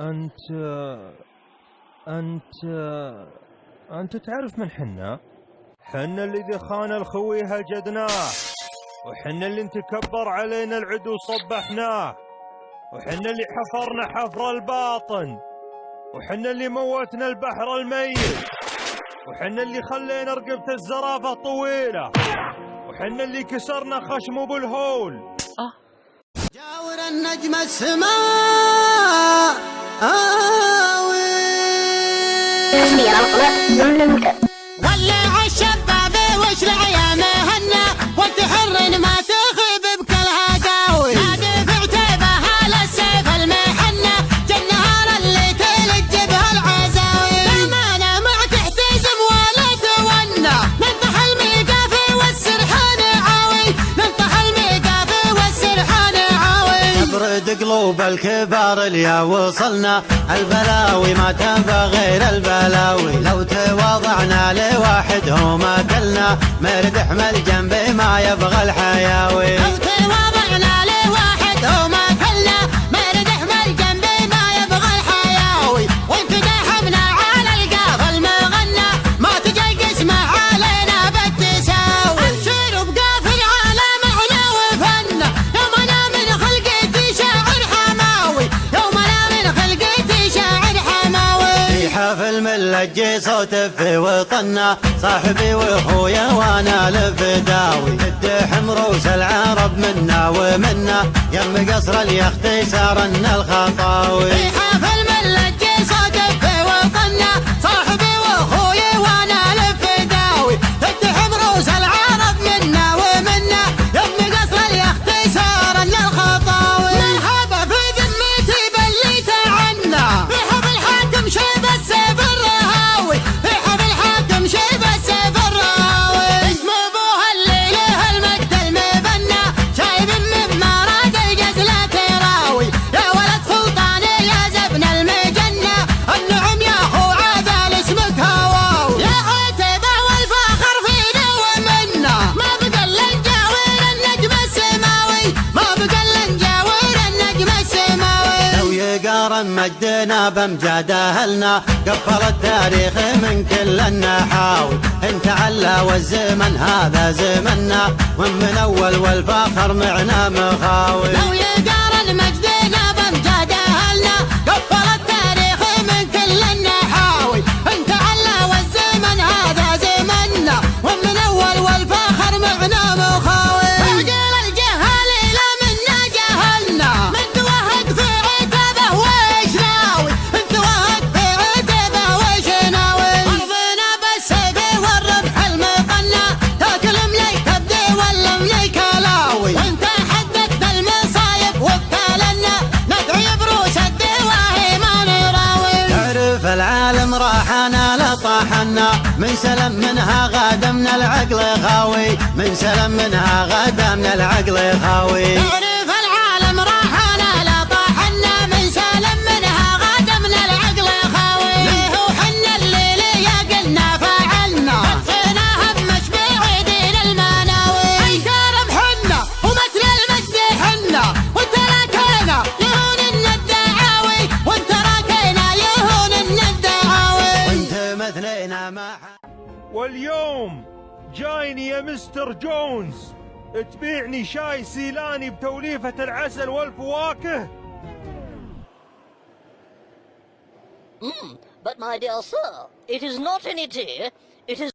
أنت أنت أنت تعرف من حنا؟ حنا اللي إذا خان الخوي هجدناه، وحنا اللي نتكبر علينا العدو صبحناه، وحنا اللي حفرنا حفر الباطن، وحنا اللي موتنا البحر الميت، وحنا اللي خلينا رقبة الزرافة طويلة، وحنا اللي كسرنا خشم ابو الهول. جاور النجم السماء ولع الشباب وش العيامهن وانت حر ما تخيب بكل هداوي نادي في عتيبها للسيف المحنة جالنهار اللي تلج بها العزاوي بأمانة ما تحتزم ولا تونى ننطح الميقافي والسرحان عاوي ننطح الميقافي والسرحان عاوي نبرد قلوب الكبار اللي وصلنا البلاوي ما تبى غير البلاوي لو تواضعنا لواحد هو ما كلنا مرد احمل جنبي ما يبغى الحياوي لو تواضعنا لواحد هو ما كلنا مرد احمل جنبي ما يبغى الحياوي وانت داحمنا على القاف المغنى ما تجي قسمه علينا بالتساوي ابشر بقاف العالم احنا وفنا يوم انا من خلقتي شاعر حماوي يوم انا من خلقتي شاعر حماوي حفل ملجي صوت في وطننا صاحبي واخويا وانا الفداوي الدحم روس العرب منا ومنا يم قصر اليخت سارنا الخطاوي حفل ملجي صوت في وطننا صاحبي واخويا وانا الفداوي الدحم روس العرب منا ومنا يم قصر اليخت سارنا الخطاوي مرحبا في ذمتي بليت عنا رحب الحاكم شيب السيف الرهاوي رحب الحاكم شيب السيف الرهاوي اسم ابوها اللي له المجد المبنى شايب من مراد الجزلة تراوي يا ولد سلطاني يا زبن المجنة النعم يا اخو عادل اسمك هواوي يا عتيبة والفخر فينا ومنا ما بقى الا نجاور النجم السماوي ما بقى الا نجاور النجم السماوي لو يقارن مجدنا بامجاد اهلنا قفل التاريخ من كل النحاوي انت علا والزمن هذا زمننا ومن اول والفخر معنا مخاوي لو يقارن مجدنا بامجاد اهلنا قفل التاريخ من كل النحاوي انت علا والزمن هذا زمننا ومن اول والفخر معنا مخاوي عقل الجهال لا منا جهلنا من توهق في عتبه وش ناوي انت وهق في عتبه وش ناوي ارضنا بالسيف والرمح المقنى تاكل مليك تبدي ولا مليك لاوي وانت حددت المصايب وبكالنا ندعي بروس الدواهي ما نراوي تعرف العالم راحنا لطاحنا من سلم منها غدا من العقل خاوي من سلم منها غدا من العقل خاوي تعرف العالم راحنا لطاحنا من سلم منها غدا من العقل خاوي ليه وحنا الليل يا قلنا فعلنا بقيناها بمشبيع دين المناوي انكرم حنا ومثل المجد حنا وانت راكينا يهون الدعاوي وانت راكينا يهون الدعاوي وانت مثلنا ما واليوم جايني يا مستر جونز تبيعني شاي سيلاني بتوليفة العسل والفواكه. But my dear sir, it is not any tea, it is